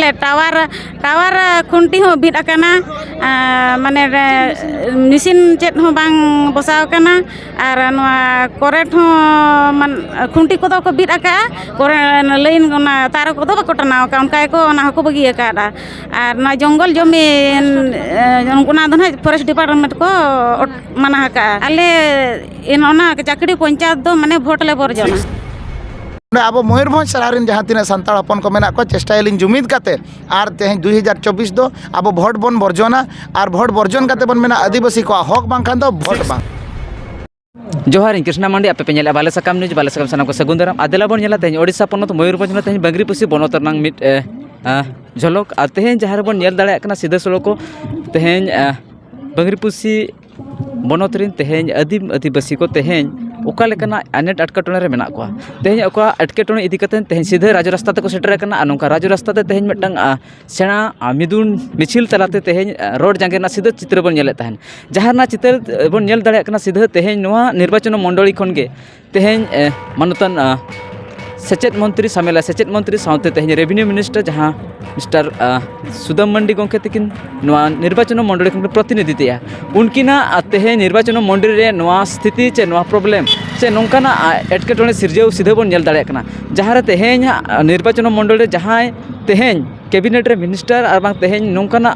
Plate ᱴᱟᱣᱟর ᱠᱷᱩᱱᱴᱤ ᱦᱚᱸ ᱵᱤᱫ ᱟᱠᱟᱱᱟ ᱢᱟᱱᱮ ᱢᱮᱥᱤᱱ ᱪᱮᱫ ᱦᱚᱸ ᱵᱟᱝ ᱵᱚᱥᱟᱣ ᱟᱠᱟᱱᱟ ᱟᱨ ᱱᱚᱣᱟ ᱠᱚᱨᱮᱱᱴ ᱦᱚᱸ ᱠᱷᱩᱱᱴᱤ ᱠᱚᱫᱚ ᱠᱚ ᱵᱤᱫ ᱟᱠᱟᱜᱼᱟ ᱞᱟᱹᱭᱤᱱ ᱚᱱᱟ ᱛᱟᱨ ᱠᱚᱫᱚ ᱵᱟᱠᱚ ᱴᱟᱱᱟᱣ ᱟᱠᱟᱜᱼᱟ ᱚᱱᱠᱟ ᱜᱮᱠᱚ ᱚᱱᱟ ᱦᱚᱸᱠᱚ ᱵᱟᱹᱜᱤ ᱟᱠᱟᱫᱼᱟ ᱟᱨ ᱱᱚᱣᱟ ᱡᱚᱝᱜᱚᱞ ᱡᱚᱢᱤ ᱚᱱᱟ ᱫᱚ ᱱᱟᱦᱟᱜ ᱯᱷᱚᱨᱮᱥᱴ ᱰᱤᱯᱟᱨᱴᱢᱮᱱᱴ ᱠᱚ ᱢᱟᱱᱟ ᱟᱠᱟᱜᱼᱟ ᱟᱞᱮ ᱚᱱᱟ ᱪᱟᱠᱲᱤ ᱯᱚᱧᱪᱟᱭᱮᱛ ᱫᱚ ᱢᱟᱱᱮ ᱵᱷᱳᱴ ᱞᱮ ᱵᱚᱨᱡᱚᱱᱟ ᱟᱵᱚ ᱢᱚᱭᱩᱨᱵᱷᱚᱸᱡᱽ ᱥᱟᱦᱟᱨ ᱨᱮᱱ ᱡᱟᱦᱟᱸ ᱛᱤᱱᱟᱹᱜ ᱥᱟᱱᱛᱟᱲ ᱦᱚᱯᱚᱱ ᱠᱚ ᱢᱮᱱᱟᱜ ᱠᱚᱣᱟ ᱪᱮᱥᱴᱟᱭᱟᱞᱤᱧ ᱡᱩᱢᱤᱫ ᱠᱟᱛᱮ ᱟᱨ ᱛᱮᱦᱮᱧ 2024 ᱫᱚ ᱟᱵᱚ ᱵᱷᱳᱴ ᱵᱚᱱ ᱵᱚᱨᱡᱚᱱᱟ ᱟᱨ ᱵᱷᱳᱴ ᱵᱚᱨᱡᱚᱱ ᱠᱟᱛᱮ ᱵᱚᱱ ᱢᱮᱱᱟ ᱟᱹᱫᱤᱵᱟᱹᱥᱤ ᱠᱚᱣᱟᱜ ᱦᱚᱠ ᱵᱟᱝᱠᱷᱟन ᱫᱚ ᱵᱷᱳᱴ ᱵᱟᱝ जोहार कृष्णा मांडी आपे पे नेला बाले साकाम न्यूज बाले साकाम सानाम को सगुन दाराम आदेला बन नेला तेज ओडिशा पनत मयूरभंज में तेज बंगरीपुसी बनत रनांग मिट झलक और तेज जहाँ बन नेल दाड़े कना सीधा सड़क को तेज बंगरीपुसी बनत रिन तेज आदिवासी को तेज ओका लेकना अनेट अटकटोने रे मेना को तेज ओका अटकटोने इदी कते तेज सीधे राज रास्ता ते को सेटर कना नोका राज रास्ता ते तेज मिटंग सेना मिदुन मिछिल तलाते तेज रोड जांगेना सीधा चित्र बन नेले तहन जहां चित्र बन नेल दाड़े कना सीधा तेज नोआ निर्वाचन मंडली खन गे तेज मानतन सेचेत मंत्री सामेला सेचेत मंत्री साउते तेज रेवेन्यू मिनिस्टर जहां मिस्टर सुदम मंडी गोंके तकिन नोआ निर्वाचन मंडली खन प्रतिनिधि तेया उनकिना तेज निर्वाचन मंडली रे नोआ स्थिति चे नोआ प्रॉब्लम से नोंकाना एटकेटोने सिरजेव सीधे बन नेल दाड़े कना जहां रे तेज निर्वाचन मंडली जहां तेज कैबिनेट रे मिनिस्टर और बांग तेज नोंकाना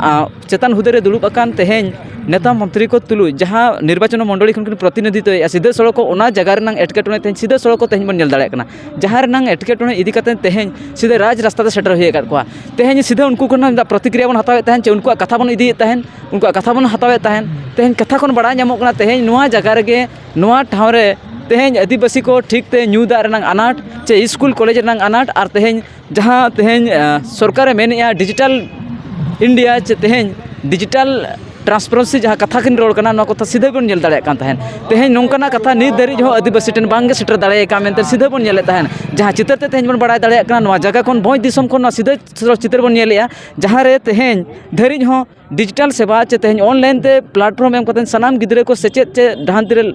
चेतन हुदे रे दुड़ुब अकान तेज नेता मंत्री को तुलु जहां निर्वाचन मंडली खन प्रतिनिधित्व सीधे सड़क ओना जगह रनांग एटकेटोने तेज सीधे सड़क को तेज बन नेल दाड़े कना जहां रनांग एटकेटोने इदी कते तेज सीधे राज रास्ता ते सेटर होय अकाद कोआ तेज सीधे उनको खन प्रतिक्रिया बन हतावे तहन चे उनको कथा बन इदी तहन उनको कथा बन हतावे तहन तेज कथा खन बड़ा नामो कना तेज नोआ जगह रे नोआ ठाव रे तेज आदिवासी को ठीक ते न्यू दा रनांग अनाट चे स्कूल कॉलेज रनांग अनाट और तेज जहां तेज सरकार मेनेया डिजिटल इंडिया चे तेज डिजिटल ट्रांसपेरेंसी जहाँ कथा किन रोड करना कथा सीधे बन नेल दाड़े कान तहन तेज नोंकाना कथा नित दारी हो आदिवासी टेन बांगे सेटर दाड़े का मेनते सीधे बन नेले तहन जहाँ चित्र ते तेज बन बड़ा दाड़े कना नोआ जगह खन भोज दिसम खन सीधे चित्र बन नेलेया जहाँ रे तेज धारी हो डिजिटल सेवा चे तेज ऑनलाइन ते प्लेटफॉर्म एम कते सनाम गिद्रे को सेचेत चे ढांति रे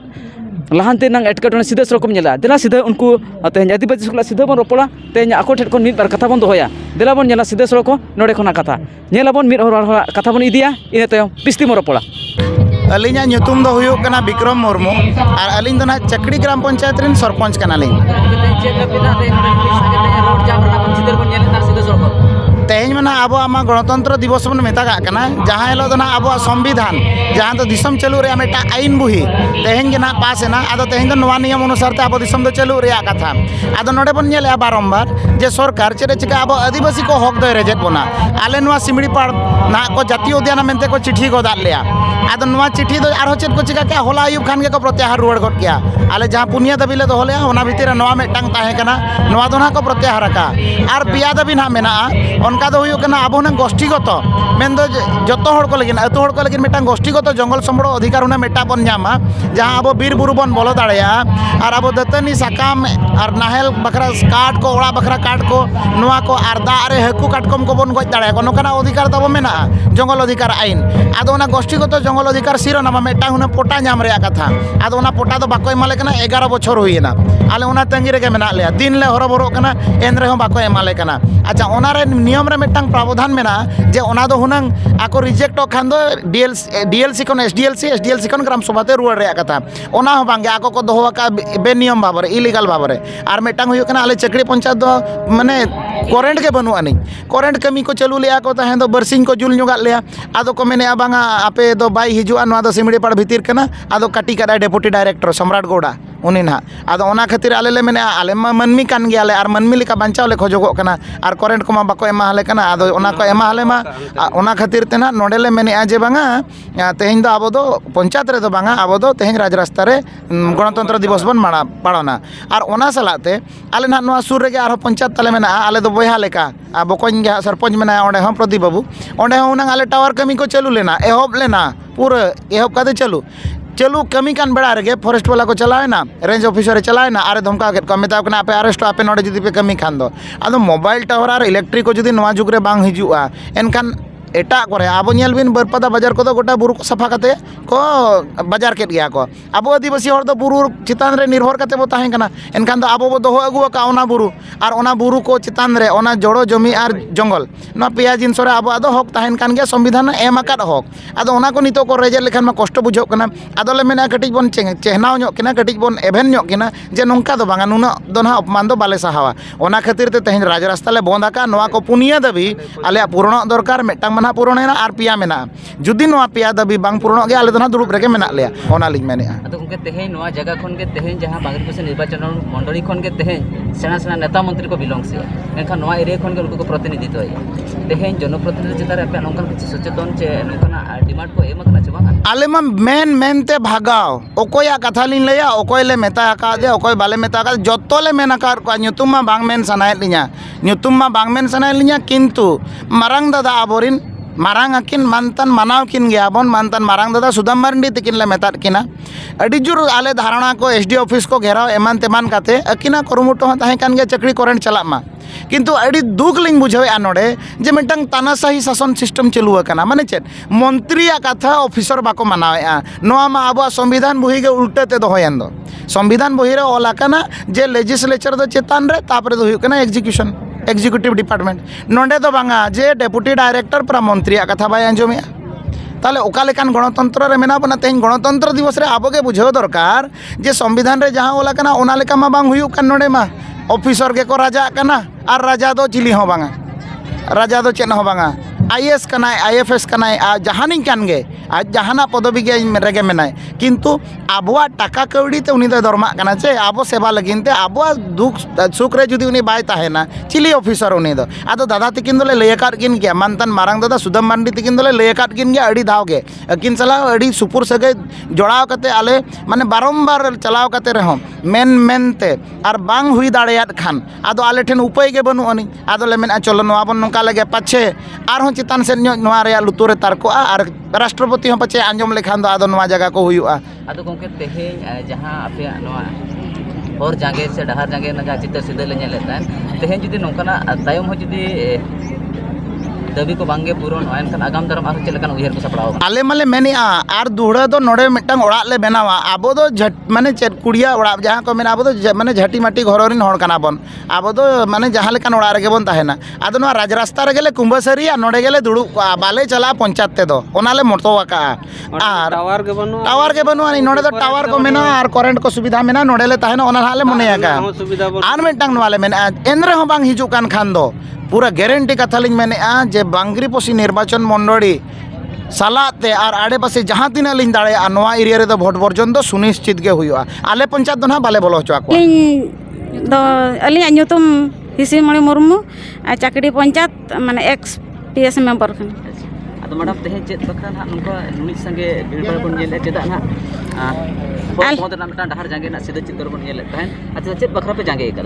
लहानते नांग एटकेटोने सीधे सड़क नेला देला सीधे उनको तेज आदिवासी को सीधे बन रोपड़ा तेज आको ठेठ खन मिद बार कथा बन दोया देला बन नेला सीधे सड़क नोडे खना कथा नेला बन मिद हर कथा बन इदिया इन तयम पिस्ती मो रोपड़ा अलिंगा ᱧᱩᱛᱩᱢ ᱫᱚ ᱦᱩᱭᱩᱜ ᱠᱟᱱᱟ ᱵᱤᱠᱨᱚᱢ ᱢᱩᱨᱢᱩ ᱟᱨ ᱟᱹᱞᱤᱧ ᱫᱚ ᱱᱟᱦᱟᱜ ᱪᱟᱠᱲᱤ ᱜᱨᱟᱢ ᱯᱚᱧᱪᱟᱭᱮᱛ ᱨᱮᱱ ᱥᱚᱨᱯᱚᱧᱪ ᱠᱟᱱᱟᱞᱤᱧ तेज में अब गणतंत्र दिवस बन मेतागा जहाँ हिलो अब संविधान जहाँ तो दिसम चलू रे मेटा आईन बुही तेज के ना पास है अब तेज नियम अनुसार ते अब दिसम दो चलू रे कथा अब नोडे बन नेले बारंबार जे सरकार चेरे चिका अब आदिवासी को हक दे रेजेत बना आले नुआ सिमड़ीपाड़ ना को जातीय उद्यान मेनते को चिट्ठी को दाद लिया अब नुआ चिट्ठी दो आरो चेत को चिका क्या होला आयुब खान के को प्रत्याहार रुआड़ गद किया आले जहाँ पुनिया दाबी ले दोले ओना भितर नुआ मेटांग ताहे कना नुआ दो ना को प्रत्याहार का आर पिया दाबी ना मेना उनका दो हुयो कना अब हुना गोष्ठीगत मेन दो जतो हड़ को लगिन अतो हड़ को लगिन मेटांग गोष्ठीगत जंगल संबड़ो अधिकार हुना मेटा बन जामा जहाँ अब बीर बुरु बन बोलो दाड़ेया और अब दतनी साकाम और नाहेल बखरा काट को ओड़ा बखरा काट को नुआ को आर दा रे हकु काटकम को बन गज दाड़े को नोकाना अधिकार तब मेना जंगल अधिकार आईन आदो ना गोष्ठीगत जंगल अधिकार सिरोनामा मेटा हुना पोटा नाम रे कथा आदो ना पोटा दो बाको एमाले कना 11 बछर हुईना आले उना तंगी रे के मेना ले दिन ले हरबरो कना एन रे हो बाको एमाले कना अच्छा ओना रे नियम रे मेटांग प्रावधान मेना जे ओना दो हुनंग आको रिजेक्ट खान दो डीएलसी खन एसडीएलसी खन ग्राम सभाते रुआड़ रे कथा ओना हो बांगे आको को दोहो का बेनियम भाबरे इलीगल भाबरे आर मेटांग हुयो कना आले चकड़ी पंचायत दो माने करेंट के बनू आनी करेंट कमी को चलू लिया को तहें दो बरसिंग को जुल नुगा लिया आदो को मेने बांगा आपे दो बाई हिजुआ नोआ दो सिमड़ीपाड़ भितिर कना आदो काटी कदा डेपुटी डायरेक्टर सम्राट गौड़ा उनी ना आदो ओना खातिर आले ले मेने आले मनमी कान गयाले आर मनमी लेका बांचाव ले खोजोगो कना आर करेंट को मा बाको एमा हले कना आदो ओना को एमा हले मा ओना खातिर तेना नोडे ले मेने आजे बांगा तेहें दो आबो दो पंचायत रे दो बांगा आबो दो तेहें राज रास्ता रे गणतंत्र दिवस बन माना पाड़ना आर ओना सलाते आले ना नोआ सुर रे आरो पंचायत तले मेना आले दो बोया लेका बकोñ गे सरपंच मेना ओंडे हम प्रदीप बाबू ओंडे हम उना आले टावर कमी को चलू लेना एहब लेना पूरा एहब कादे चलू कमी कान बेड़ा रे फॉरेस्ट वाला को चलावेना रेंज ऑफिसर चलावेना आरे धमका के मेता पे अरेस्ट आपे नोडे जुदी पे कमी खान दो आदो मोबाइल टावर और इलेक्ट्रिक को जुदी नवा जुग रे बांग हिजुआ एनखान एटा करे आबो नेल बिन बरपदा बाजार को गोटा बुरु को सफा कते को बाजार केट गया को आबो आदिवासी हर दो बुरु चितान रे निर्भर कते बो ताहें कना एनखान दो आबो बो दोहो अगु का ओना बुरु आर ओना बुरु को चितान रे ओना जोड़ो जमी आर जंगल ना पेया जिनस रे आबो आदो हक ताहें कान गया संविधान एम आकाद हक आदो ओना को नितो को रेजे लेखान मा कष्ट बुझो कना आदो ले मेना कटिज बोन चेहनाव ᱧᱚᱜ किना कटिज बोन एभेन ᱧᱚᱜ किना जे नोंका दो बांगा नुना दो ना अपमान दो बाले सहावा ओना खातिर ते तेहें राज रास्ता ले बंद आका नोआ को पुनिया दाबी आले पूर्ण दरकार मेटांग मना पूर्ण ना आर पिया मेना जुदी नोआ पिया दाबी बांग पूर्ण गे आले दो ना दुरुब रेगे मेना लेया ओना लिंग मेनेआ अदो उनके तेहें नोआ जगह खन के तेहें जहां बांग्रीपोसी निर्वाचन मंडली खन के तेहें सेना सेना नेता मंत्री को बिलोंग से एनखान नोआ एरिया खन के उनको प्रतिनिधित्व तेहें जनप्रतिनिधि चितारे पे नोंकन किछि सचेतन चे नोंकना डिमांड को एम कना चे बांगा आले मा मेन मेनते भागाव ओकोया कथा लिन लेया ओकोय ले मेता आका दे ओकोय बाले मेता आका जत्तो ले मेन आका को ᱧᱩᱛᱩᱢ मा बांग मेन सनाय लिया ᱧᱩᱛᱩᱢ मा बांग मेन सनाय लिया किंतु मारांग दादा आबोरिन मारांग अकिन मानतान मानाव किन गयाबन मानतान मारांग दादा सुदाम मारंडी तकिन ले मेतात किना अडी जुर आले धारणा को एसडी ऑफिस को घेराव एमान तेमान काते अकिना कुरुमुटो ह ताहें कान गे चकरी करेंट चलाक मा किंतु अड़ी दुख लिंग बुझावे नोडे जे मिटंग तानाशाही शासन सिस्टम चलू अकना माने चेत मंत्रिया कथा ऑफिसर बाको मनावेआ नोआ मा आबो संविधान बही गे उल्टे ते दोहयन दो संविधान बही रे ओला कना जे लेजिस्लेचर दो चेतान रे तापरे दो हुयु कना एग्जीक्यूटिव डिपार्टमेंट नोंडे दो बांगा जे डेपुटी डायरेक्टर प्रा मंत्रिया कथा बाय अंजमेआ ताले ओका लेकान गणतंत्र रे मेना बना तेन गणतंत्र दिवस रे आबो गे बुझाव दरकार जे संविधान रे जहां ओला कना ओना लेका मा बांग हुयु कन नोडे मा ऑफिसर के को राजा कना और राजा दो चिली हो बांगा राजा दो चेन हो बांगा आईएएस कनाय आईएफएस कनाय जहानी कान गे आज जहाना पदवी गे रेगे मेनाय किंतु आबोआ टाका कौड़ी ते उनी दो दरमा कना चे आबो सेवा लगिन ते आबोआ दुख सुख रे जुदी उनी बाय ताहेना चिली ऑफिसर उनी दो आदो दादा तिकिन दोले लय काट गिन गया मानतान मारांग दादा सुदम मांडी तिकिन दोले लय काट गिन गया अड़ी धाव गे अकिन सला अड़ी सुपुर सगे जोड़ाव कते आले माने बारंबार चलाव कते रहो मेन मेनते आर बांग हुई दाड़ेयात खान आदो आले ठेन उपाय गे बनु अनि आदो ले मेन चलो नोआ बन नोका लगे पाछे आर हो चितान से नोआ रे लुतुरे तारकोआ आर राष्ट्रपति हो पाचे आंजम लेखान दो आदो नोआ जगह को हुयुआ आदो गोंके तेहें जहां आपे नोआ और जागे से डहार जागे ना चित्र सिदा ले नेले तान तेहें जुदी नोंकना तायम हो जुदी दाबी को बांगे पूरण एनखान आगाम दाराम आरो चेलकान उयहर को सपड़ाव आले माले मेनिया आर दुहड़ा दो नोडे मिटंग ओड़ा ले बनावा आबो दो माने चेत कुड़िया ओड़ा जहां को मेना आबो दो माने झटी माटी घररिन हड़ काना बन आबो दो माने जहां लेकान ओड़ा रेगे बन ताहेना आदो नो राज रास्ता रे गेले कुंभसरी आ नोडे गेले दुड़ु बाले चला पंचायत ते दो ओनाले मोटोवाका आर टावर के बनु अनि नोडे दो टावर को मेना आर करंट को सुविधा मेना नोडे ले ताहेना ओना हाले मनेयाका आर मिटंग नवाले मेना एनरे हो बांग हिजु कान खान दो पूरा गारंटी कथा लिंग मेनेआ जे बांग्रीपोसी निर्वाचन मंडली सालाते आर आड़े पासे जहां तीना लिंग दाड़े नोआ एरिया रे दो भोट बर्जन दो सुनिश्चित गे हुआ आले पंचायत दो ना बाले बोलो होचो को दो अली अन्युतुम हिसीमणि मुर्मू चाकड़ी पंचायत माने एक्स पीएस मेंबर खन आदो मैडम तेहें चेत बखरा ना नुका नुनी संगे भीड़ बन नेले चेदा ना बहुत ना मिटा डहार जागे ना सीधा चित्र बन नेले ताहें अच्छा चेत बखरा पे जागे कर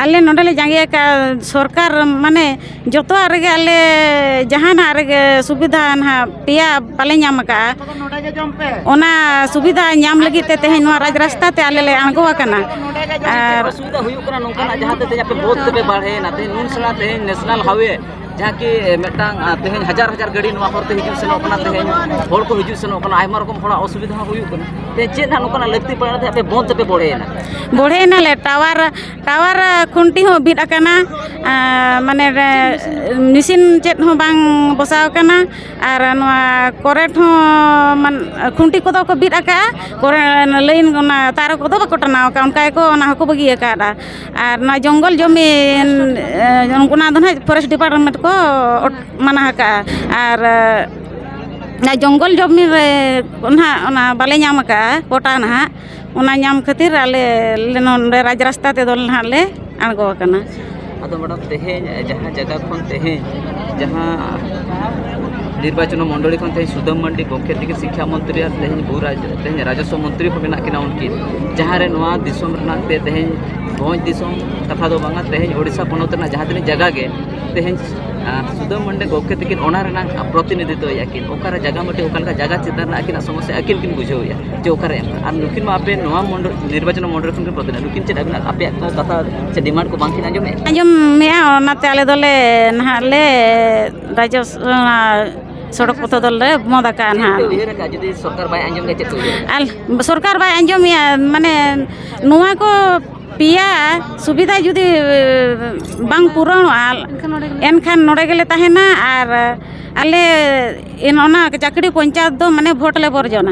आले नोडले जागे का सरकार माने जतो आरेगे आले जहाना आरेगे सुविधा ना पिया पाले नाम का ओना सुविधा नाम लगी ते तेहें नोआ राज रास्ता ते आले ले आंगो कना आर सुविधा हुयु कना नोंकना जहां ते पे बहुत पे बाढ़े ना ते नुन सला ते नेशनल हाईवे जहाँ कि मेटांग तेहें हजार हजार गाड़ी नोआ होरते हिजु सेनो कना तेहें होर को हिजु सेनो कना आयमा रकम होड़ा असुविधा हुयु कना ते चेत ना नोकना लगती पड़ा ते पे बहुत पे बढ़ेना ले टावर खुंटी हो बिद अकना माने मिसिन चेत हो बांग बसाव कना आर नोआ करेंट हो मान खुंटी को दो को बिद अका करे लाइन ना तार को दो बको टनाव का उनका को ना को बगी अकादा आर ना जंगल जमी उनकुना दो ना फॉरेस्ट डिपार्टमेंट को मना का आर ना जंगल जमी रे ना बाले नाम का कोटा ना ओना नाम खातिर आले नोंडे राज रास्ता ते दो ना ले आंगो कना आदो मैडम तेहें जहां जगह खन तेहें जहां निर्वाचन मंडली खन तेहें सुदम मांडी गोखे तिके शिक्षा मंत्री और तेहें राजस्व मंत्री को मेना किना उनकी जहां रे नोआ दिसम रना ते तेहें भोज दिसम कथा दो बांगा तेहें ओडिशा पनोत ना जहां तनी जगह गे तेहें सुदाम मांडे गोके तकिन ओना रेना प्रतिनिधित्व याकिन ओकारे जगह मटे ओकालका जगह चितार आकिन समस्या आकिन किन बुझावया जे ओकारे आर नुकिन मा आपे नोवा मंडल निर्वाचन मंडल खन के प्रतिनिधि नुकिन चेद अबिना आपे कथा से डिमांड को बांकिन आंजमे आंजम मेया ओनाते आले दोले नहाले राज्य सड़क पथ दल बंद आका ना उयहर का जदि सरकार बाय आंजम के चेद आल सरकार बाय आंजम माने नोवा को पिया सुविधा जुदी बांग पूरणोआ एनखान नोडे गेले ताहेना आर आले इन ओना चाकड़ी पंचायत दो माने भोट ले बरजना।